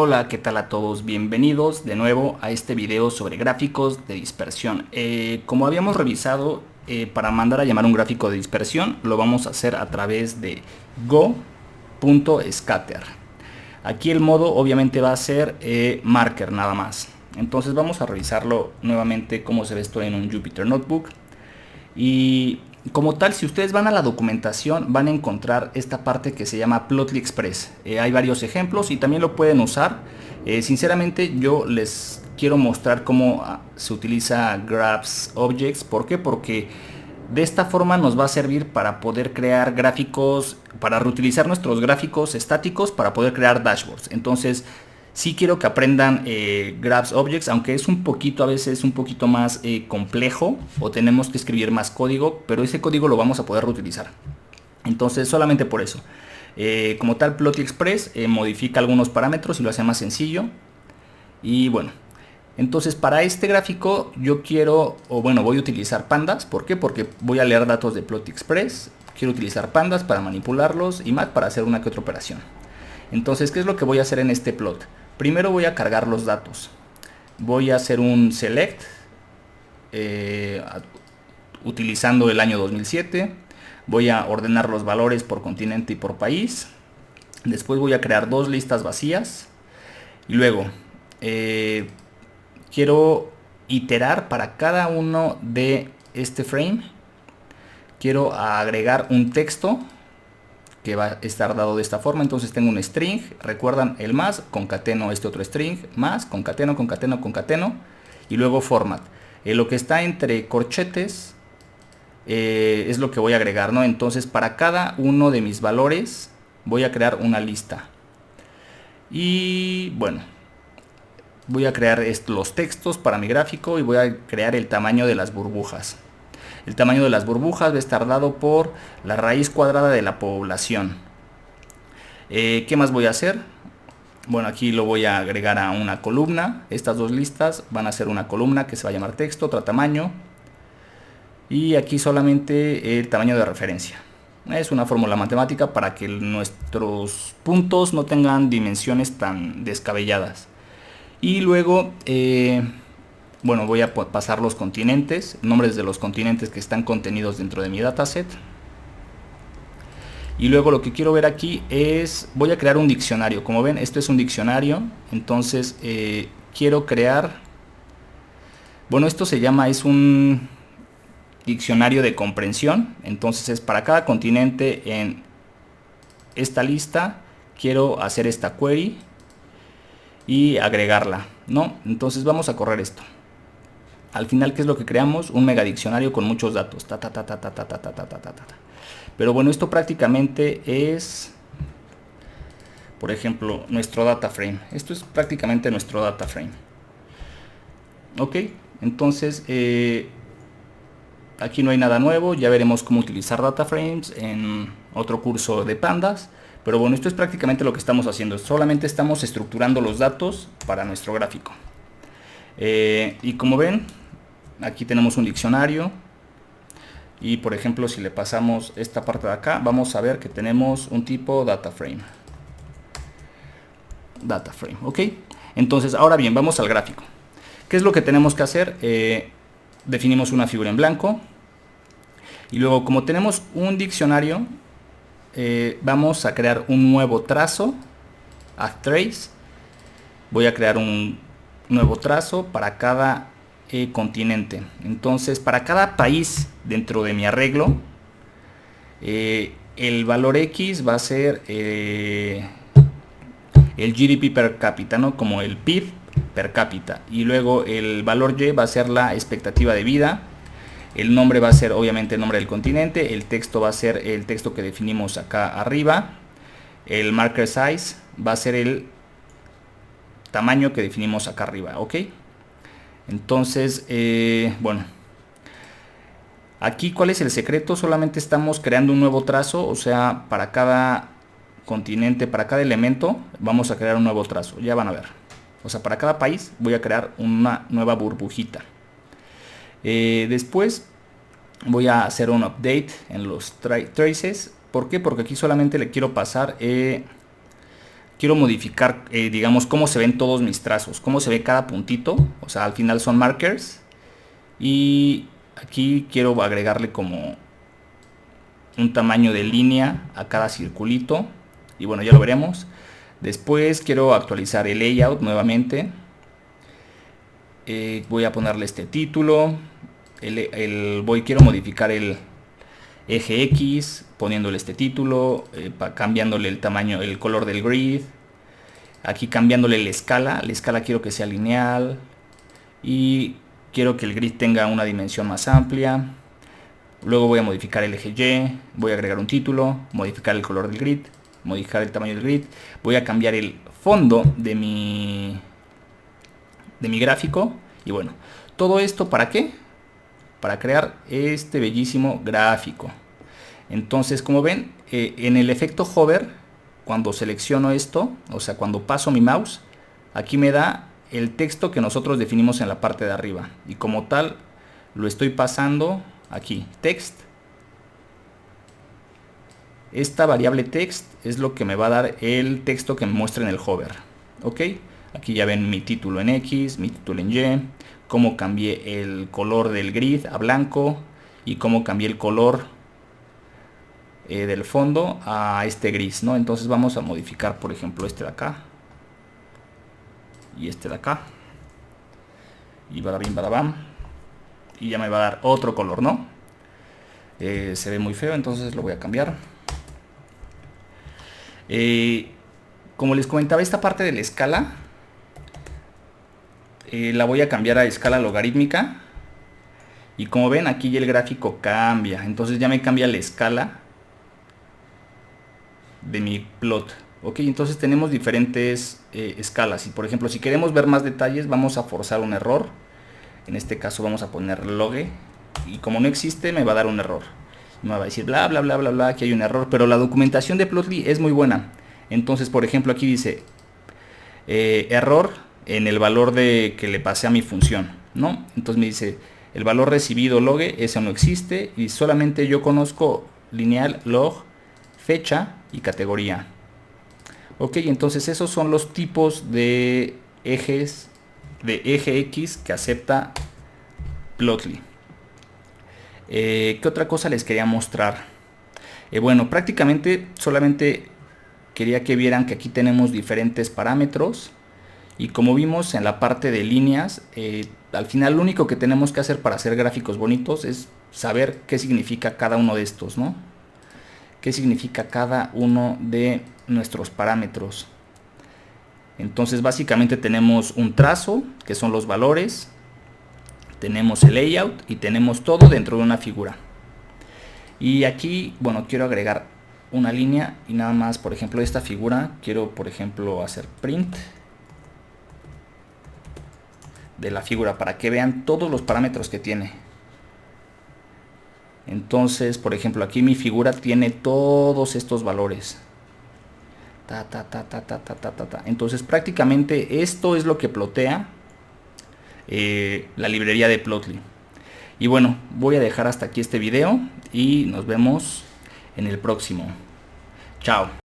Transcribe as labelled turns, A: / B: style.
A: Hola, ¿qué tal a todos? Bienvenidos de nuevo a este video sobre gráficos de dispersión. Como habíamos revisado, para mandar a llamar un gráfico de dispersión, lo vamos a hacer a través de go.scatter. Aquí el modo obviamente va a ser marker nada más. Entonces vamos a revisarlo nuevamente cómo se ve esto en un Jupyter Notebook. Y como tal, si ustedes van a la documentación, van a encontrar esta parte que se llama Plotly Express. Hay varios ejemplos y también lo pueden usar. Sinceramente, yo les quiero mostrar cómo se utiliza Grabs Objects. ¿Por qué? Porque de esta forma nos va a servir para poder crear gráficos, para reutilizar nuestros gráficos estáticos para poder crear dashboards. Entonces, sí quiero que aprendan Grabs Objects, aunque es un poquito, a veces un poquito más complejo o tenemos que escribir más código, pero ese código lo vamos a poder reutilizar. Entonces, solamente por eso. Como tal, Plotly Express modifica algunos parámetros y lo hace más sencillo. Y bueno, entonces para este gráfico yo quiero, o bueno, voy a utilizar pandas. ¿Por qué? Porque voy a leer datos de Plotly Express. Quiero utilizar pandas para manipularlos y más para hacer una que otra operación. Entonces, ¿qué es lo que voy a hacer en este plot? Primero voy a cargar los datos. Voy a hacer un select utilizando el año 2007. Voy a ordenar los valores por continente y por país. Después voy a crear dos listas vacías. Y luego quiero iterar para cada uno de este frame. Quiero agregar un texto que va a estar dado de esta forma. Entonces tengo un string, recuerdan el más, concateno este otro string, más, concateno, concateno, concateno, y luego format. Lo que está entre corchetes es lo que voy a agregar, ¿no? Entonces para cada uno de mis valores voy a crear una lista. Y bueno, voy a crear los textos para mi gráfico y voy a crear el tamaño de las burbujas. El tamaño de las burbujas va a estar dado por la raíz cuadrada de la población. ¿Qué más voy a hacer? Bueno, aquí lo voy a agregar a una columna. Estas dos listas van a ser una columna que se va a llamar texto, otro tamaño. Y aquí solamente el tamaño de referencia. Es una fórmula matemática para que nuestros puntos no tengan dimensiones tan descabelladas. Y luego bueno, voy a pasar los continentes, nombres de los continentes que están contenidos dentro de mi dataset. Y luego lo que quiero ver aquí es, voy a crear un diccionario. Como ven, esto es un diccionario. Entonces quiero crear, bueno, esto se llama, es un diccionario de comprensión. Entonces es para cada continente en esta lista. Quiero hacer esta query y agregarla, ¿no? Entonces vamos a correr esto. Al final, ¿qué es lo que creamos? Un mega diccionario con muchos datos. Pero bueno, esto prácticamente es, por ejemplo, nuestro data frame. Esto es prácticamente nuestro data frame. Ok, entonces aquí no hay nada nuevo. Ya veremos cómo utilizar data frames en otro curso de pandas. Pero bueno, esto es prácticamente lo que estamos haciendo. Solamente estamos estructurando los datos para nuestro gráfico. Y como ven, aquí tenemos un diccionario. Y por ejemplo, si le pasamos esta parte de acá, vamos a ver que tenemos un tipo data frame. Data frame, ok. Entonces, ahora bien, vamos al gráfico. ¿Qué es lo que tenemos que hacer? Definimos una figura en blanco. Y luego, como tenemos un diccionario, vamos a crear un nuevo trazo. Add trace. Voy a crear un nuevo trazo para cada continente. Entonces, para cada país dentro de mi arreglo, el valor X va a ser el GDP per cápita, ¿no? Como el PIB per cápita. Y luego el valor Y va a ser la expectativa de vida. El nombre va a ser obviamente el nombre del continente. El texto va a ser el texto que definimos acá arriba. El marker size va a ser el tamaño que definimos acá arriba, ¿ok? Entonces, bueno, aquí ¿cuál es el secreto? Solamente estamos creando un nuevo trazo, o sea, para cada continente, para cada elemento, vamos a crear un nuevo trazo, ya van a ver. O sea, para cada país voy a crear una nueva burbujita. Después voy a hacer un update en los traces. ¿Por qué? Porque aquí solamente le quiero pasar quiero modificar, digamos, cómo se ven todos mis trazos, cómo se ve cada puntito, o sea, al final son markers. Y aquí quiero agregarle como un tamaño de línea a cada circulito. Y bueno, ya lo veremos. Después quiero actualizar el layout nuevamente. Voy a ponerle este título. Quiero modificar el eje X poniéndole este título, cambiándole el tamaño, el color del grid. Aquí cambiándole la escala quiero que sea lineal. Y quiero que el grid tenga una dimensión más amplia. Luego voy a modificar el eje Y, voy a agregar un título, modificar el color del grid, modificar el tamaño del grid. Voy a cambiar el fondo de mi gráfico. Y bueno, todo esto ¿para qué? Para crear este bellísimo gráfico. Entonces, como ven, en el efecto hover, cuando selecciono esto, o sea, cuando paso mi mouse, aquí me da el texto que nosotros definimos en la parte de arriba. Y como tal, lo estoy pasando aquí, text. Esta variable text es lo que me va a dar el texto que me muestra en el hover. Ok, aquí ya ven mi título en X, mi título en Y, cómo cambié el color del grid a blanco y cómo cambié el color del fondo a este gris, ¿no? Entonces vamos a modificar, por ejemplo, este de acá y este de acá. Y barabim, barabam. Y ya me va a dar otro color, ¿no? Se ve muy feo, entonces lo voy a cambiar. Como les comentaba, esta parte de la escala la voy a cambiar a escala logarítmica. Y como ven, aquí ya el gráfico cambia. Entonces ya me cambia la escala de mi plot. Ok, entonces tenemos diferentes escalas. Y por ejemplo, si queremos ver más detalles, vamos a forzar un error. En este caso vamos a poner logue. Y como no existe, me va a dar un error. Me va a decir bla bla bla bla bla que hay un error. Pero la documentación de Plotly es muy buena. Entonces, por ejemplo, aquí dice error en el valor que le pasé a mi función, ¿no? Entonces me dice el valor recibido logue, ese no existe. Y solamente yo conozco lineal, log, fecha y categoría. Ok, entonces esos son los tipos de ejes, de eje X que acepta Plotly. ¿Qué otra cosa les quería mostrar? Bueno, prácticamente solamente quería que vieran que aquí tenemos diferentes parámetros. Y como vimos en la parte de líneas, al final lo único que tenemos que hacer para hacer gráficos bonitos es saber qué significa cada uno de estos, ¿no? Qué significa cada uno de nuestros parámetros. Entonces básicamente tenemos un trazo, que son los valores, tenemos el layout y tenemos todo dentro de una figura. Y aquí, bueno, quiero agregar una línea y nada más, por ejemplo, esta figura, quiero por ejemplo hacer print de la figura para que vean todos los parámetros que tiene. Entonces, por ejemplo, aquí mi figura tiene todos estos valores. Entonces, prácticamente esto es lo que plotea la librería de Plotly. Y bueno, voy a dejar hasta aquí este video y nos vemos en el próximo. Chao.